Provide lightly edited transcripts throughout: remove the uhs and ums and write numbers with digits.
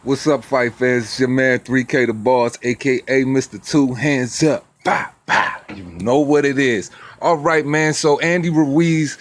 What's up, fight fans? It's your man 3K the Boss, aka Mr. Two Hands Up. Bah, bah. You know what it is. All right, man. So AndymRuiz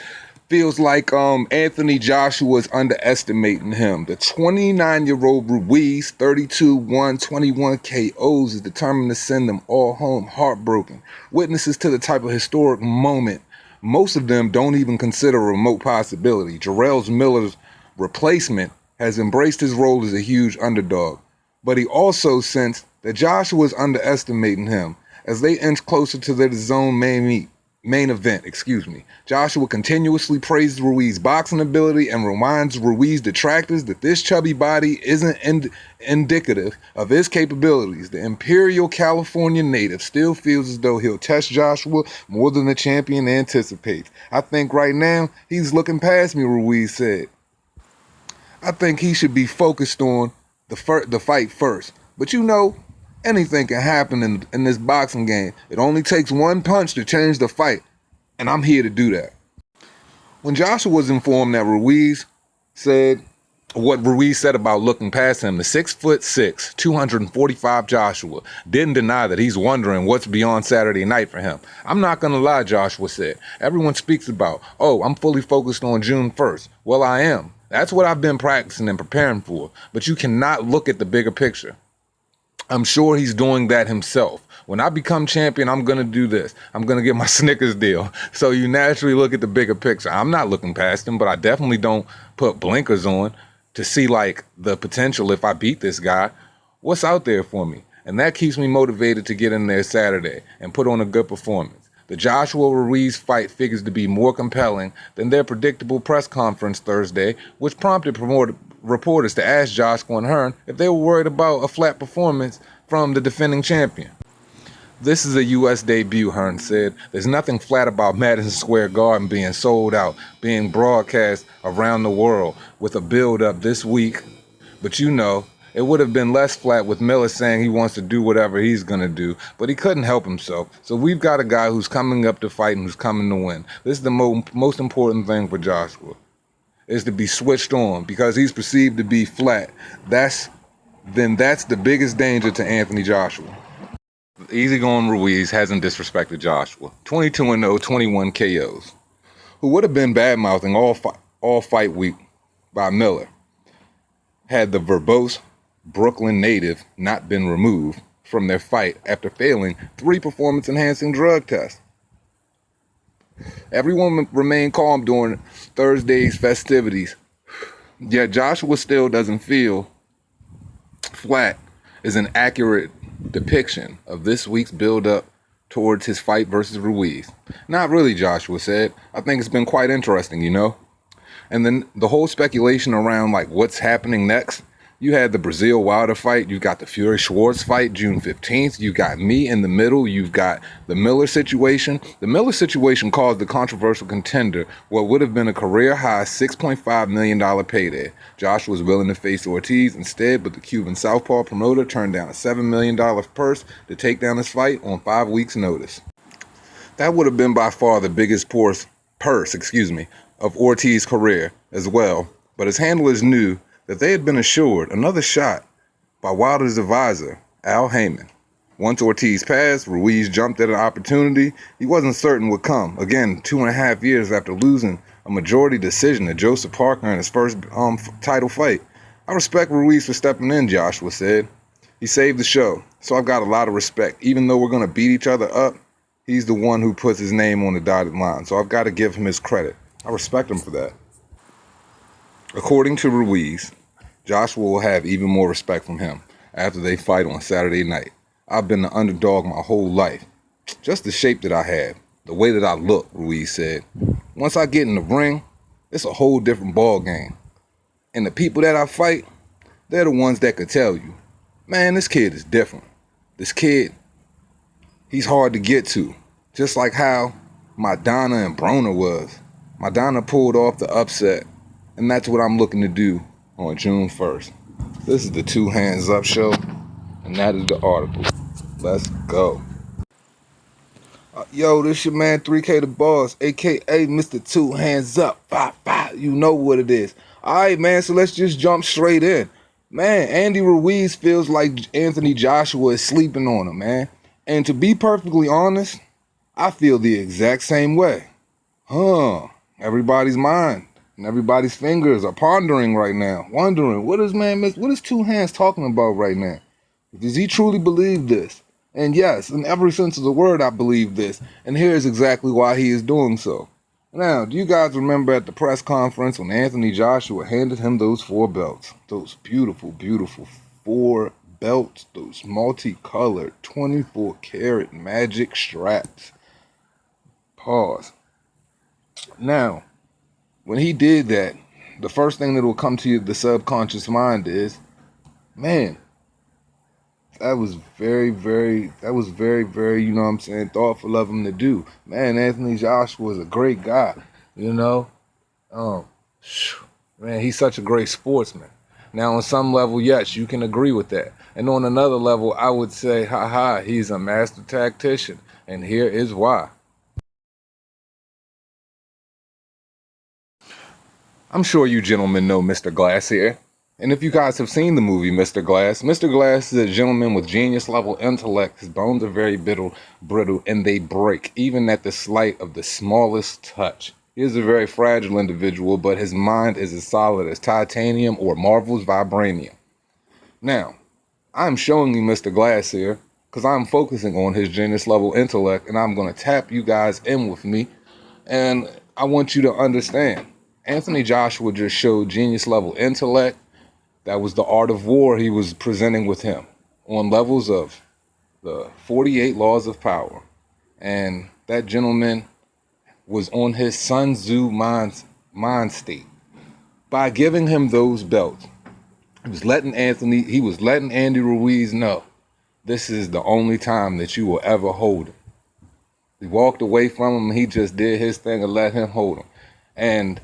feels like Anthony Joshua is underestimating him. The 29-year-old Ruiz, 32-1, 21 KOs, is determined to send them all home heartbroken. Witnesses to the type of historic moment most of them don't even consider a remote possibility. Jarrell Miller's replacement has embraced his role as a huge underdog, but he also sensed that Joshua was underestimating him as they inch closer to their zone main event. Joshua continuously praises Ruiz's boxing ability and reminds Ruiz detractors that this chubby body isn't indicative of his capabilities. The Imperial California native still feels as though he'll test Joshua more than the champion anticipates. I think right now he's looking past me, Ruiz said. I think he should be focused on the fight first. But you know, anything can happen in this boxing game. It only takes one punch to change the fight, and I'm here to do that. When Joshua was informed that Ruiz said about looking past him, the 6'6", 245 Joshua didn't deny that he's wondering what's beyond Saturday night for him. I'm not going to lie, Joshua said. Everyone speaks about, I'm fully focused on June 1st. Well, I am. That's what I've been practicing and preparing for. But you cannot look at the bigger picture. I'm sure he's doing that himself. When I become champion, I'm going to do this. I'm going to get my Snickers deal. So you naturally look at the bigger picture. I'm not looking past him, but I definitely don't put blinkers on to see like the potential if I beat this guy. What's out there for me? And that keeps me motivated to get in there Saturday and put on a good performance. The Joshua-Ruiz fight figures to be more compelling than their predictable press conference Thursday, which prompted reporters to ask Joshua and Hearn if they were worried about a flat performance from the defending champion. This is a U.S. debut, Hearn said. There's nothing flat about Madison Square Garden being sold out, being broadcast around the world with a build-up this week. But you know, it would have been less flat with Miller saying he wants to do whatever he's going to do, but he couldn't help himself. So we've got a guy who's coming up to fight and who's coming to win. This is the most important thing for Joshua, is to be switched on, because he's perceived to be flat. That's the biggest danger to Anthony Joshua. Easygoing Ruiz hasn't disrespected Joshua. 22-0, 21 KOs. Who would have been bad-mouthing all fight week by Miller had the verbose Brooklyn native not been removed from their fight after failing 3 performance-enhancing drug tests. Everyone remained calm during Thursday's festivities, yet Joshua still doesn't feel flat is an accurate depiction of this week's build-up towards his fight versus Ruiz. Not really, Joshua said. I think it's been quite interesting, you know? And then the whole speculation around like what's happening next. You had the Brazil Wilder fight. You've got the Fury Schwartz fight June 15th. You got me in the middle. You've got the Miller situation. The Miller situation caused the controversial contender what would have been a career-high $6.5 million payday. Joshua was willing to face Ortiz instead, but the Cuban southpaw promoter turned down a $7 million purse to take down his fight on 5 weeks' notice. That would have been by far the biggest purse of Ortiz's career as well, but his handlers knew that they had been assured another shot by Wilder's advisor, Al Heyman. Once Ortiz passed, Ruiz jumped at an opportunity he wasn't certain would come. Again, 2.5 years after losing a majority decision to Joseph Parker in his first title fight. I respect Ruiz for stepping in, Joshua said. He saved the show, so I've got a lot of respect. Even though we're going to beat each other up, he's the one who puts his name on the dotted line, so I've got to give him his credit. I respect him for that. According to Ruiz, Joshua will have even more respect from him after they fight on Saturday night. I've been the underdog my whole life. Just the shape that I have, the way that I look, Ruiz said. Once I get in the ring, it's a whole different ball game. And the people that I fight, they're the ones that could tell you, man, this kid is different. This kid, he's hard to get to. Just like how Madonna and Broner was. Madonna pulled off the upset, and that's what I'm looking to do on June 1st. This is the Two Hands Up show, and that is the article. Let's go. Yo, this your man 3K the Boss, aka Mr. Two Hands Up. Bah, bah. You know what it is. Alright, man, so let's just jump straight in. Man, Andy Ruiz feels like Anthony Joshua is sleeping on him, man. And to be perfectly honest, I feel the exact same way. Everybody's mind and everybody's fingers are pondering right now, wondering what is Two Hands talking about right now? Does he truly believe this? And yes, in every sense of the word, I believe this. And here's exactly why he is doing so. Now, do you guys remember at the press conference when Anthony Joshua handed him those 4 belts? Those beautiful, beautiful 4 belts, those multicolored 24 karat magic straps. Pause. Now, when he did that, the first thing that will come to the subconscious mind is, man, that was very, very, you know what I'm saying, thoughtful of him to do. Man, Anthony Joshua is a great guy, you know? Um, man, he's such a great sportsman. Now, on some level, yes, you can agree with that. And on another level, I would say, he's a master tactician. And here is why. I'm sure you gentlemen know Mr. Glass here. And if you guys have seen the movie Mr. Glass is a gentleman with genius level intellect. His bones are very brittle, and they break, even at the slight of the smallest touch. He is a very fragile individual, but his mind is as solid as titanium or Marvel's vibranium. Now, I'm showing you Mr. Glass here because I'm focusing on his genius level intellect, and I'm going to tap you guys in with me. And I want you to understand, Anthony Joshua just showed genius level intellect. That was the art of war he was presenting with him on levels of the 48 laws of power. And that gentleman was on his Sun Tzu mind state. By giving him those belts, he was letting Andy Ruiz know this is the only time that you will ever hold him. He walked away from him and he just did his thing and let him hold him. And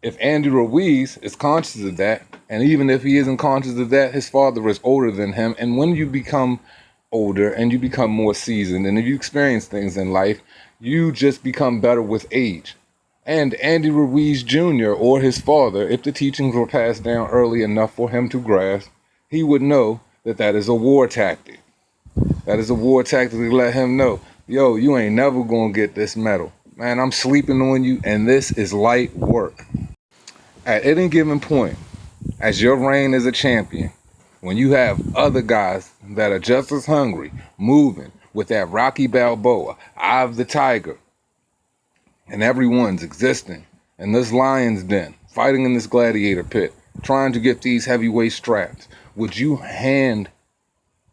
if Andy Ruiz is conscious of that, and even if he isn't conscious of that, his father is older than him. And when you become older and you become more seasoned and if you experience things in life, you just become better with age. And Andy Ruiz Jr. or his father, if the teachings were passed down early enough for him to grasp, he would know that that is a war tactic. That is a war tactic to let him know, yo, you ain't never gonna get this medal. Man, I'm sleeping on you, and this is light work. At any given point, as your reign as a champion, when you have other guys that are just as hungry, moving with that Rocky Balboa, Eye of the Tiger, and everyone's existing in this lion's den, fighting in this gladiator pit, trying to get these heavyweight straps, would you hand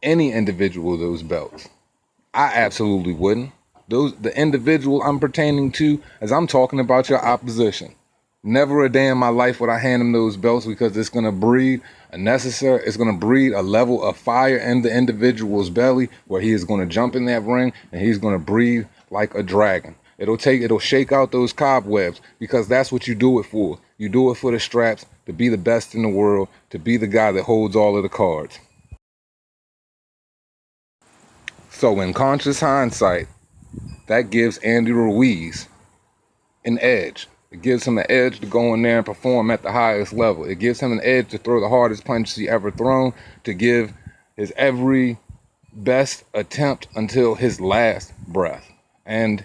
any individual those belts? I absolutely wouldn't. The individual I'm pertaining to, as I'm talking about your opposition. Never a day in my life would I hand him those belts because it's going to breed it's going to breed a level of fire in the individual's belly where he is going to jump in that ring and he's going to breathe like a dragon. It'll shake out those cobwebs because that's what you do it for. You do it for the straps, to be the best in the world, to be the guy that holds all of the cards. So in conscious hindsight, that gives Andy Ruiz an edge. It gives him an edge to go in there and perform at the highest level. It gives him an edge to throw the hardest punches he ever thrown, to give his every best attempt until his last breath. And,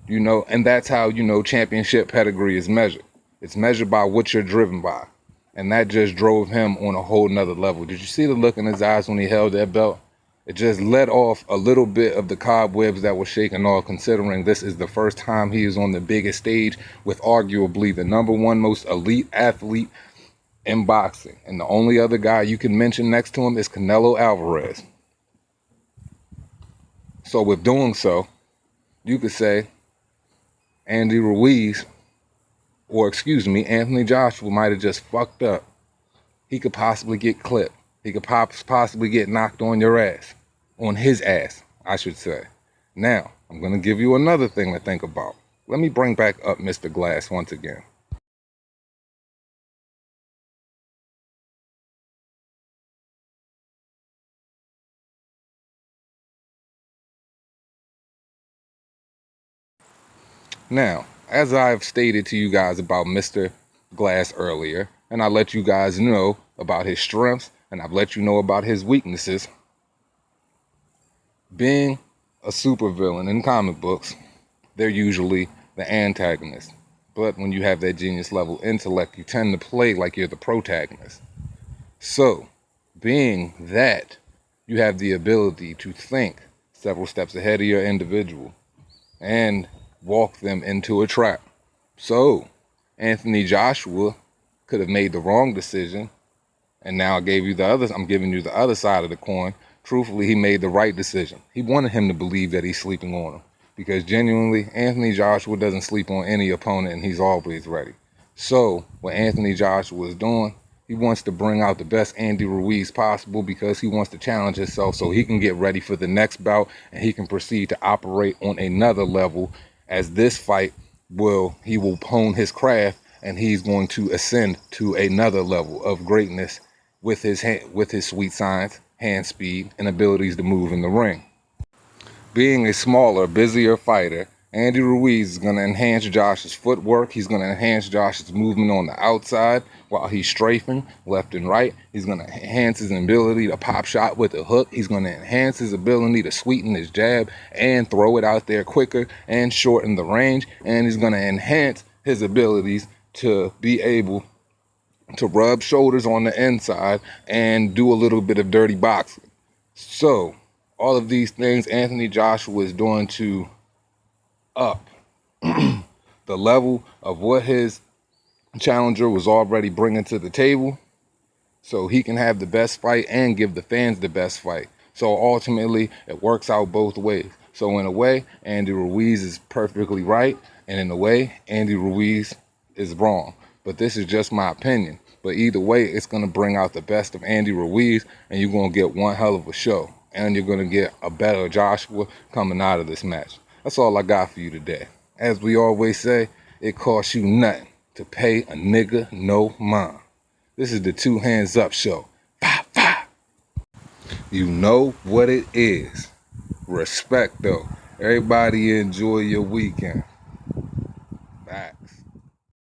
and that's how, championship pedigree is measured. It's measured by what you're driven by. And that just drove him on a whole nother level. Did you see the look in his eyes when he held that belt? It just let off a little bit of the cobwebs that were shaking off, considering this is the first time he is on the biggest stage with arguably the #1 most elite athlete in boxing. And the only other guy you can mention next to him is Canelo Alvarez. So with doing so, you could say Andy Ruiz, or Anthony Joshua might have just fucked up. He could possibly get clipped. He could possibly get knocked on your ass. On his ass, I should say. Now, I'm going to give you another thing to think about. Let me bring back up Mr. Glass once again. Now, as I've stated to you guys about Mr. Glass earlier, and I let you guys know about his strengths, and I've let you know about his weaknesses. Being a supervillain in comic books, they're usually the antagonist. But when you have that genius level intellect, you tend to play like you're the protagonist. So, being that, you have the ability to think several steps ahead of your individual and walk them into a trap. So, Anthony Joshua could have made the wrong decision, and now I'm giving you the other side of the coin. Truthfully, he made the right decision. He wanted him to believe that he's sleeping on him, because genuinely, Anthony Joshua doesn't sleep on any opponent, and he's always ready. So, what Anthony Joshua is doing, he wants to bring out the best AndymRuiz possible, because he wants to challenge himself so he can get ready for the next bout, and he can proceed to operate on another level, as this fight he will hone his craft, and he's going to ascend to another level of greatness with his sweet science, hand speed, and abilities to move in the ring. Being a smaller, busier fighter, AndymRuiz is going to enhance Josh's footwork. He's going to enhance Josh's movement on the outside while he's strafing left and right. He's going to enhance his ability to pop shot with a hook. He's going to enhance his ability to sweeten his jab and throw it out there quicker and shorten the range. And he's going to enhance his abilities to be able to rub shoulders on the inside and do a little bit of dirty boxing. So, all of these things Anthony Joshua is doing to up the level of what his challenger was already bringing to the table, so he can have the best fight and give the fans the best fight. So ultimately, it works out both ways. So in a way, AndymRuiz is perfectly right, and in a way, AndymRuiz is wrong. But this is just my opinion. But either way, it's going to bring out the best of AndymRuiz, and you're going to get one hell of a show. And you're going to get a better Joshua coming out of this match. That's all I got for you today. As we always say, it costs you nothing to pay a nigga no mind. This is the Two Hands Up Show. Bah, bah. You know what it is. Respect, though. Everybody enjoy your weekend.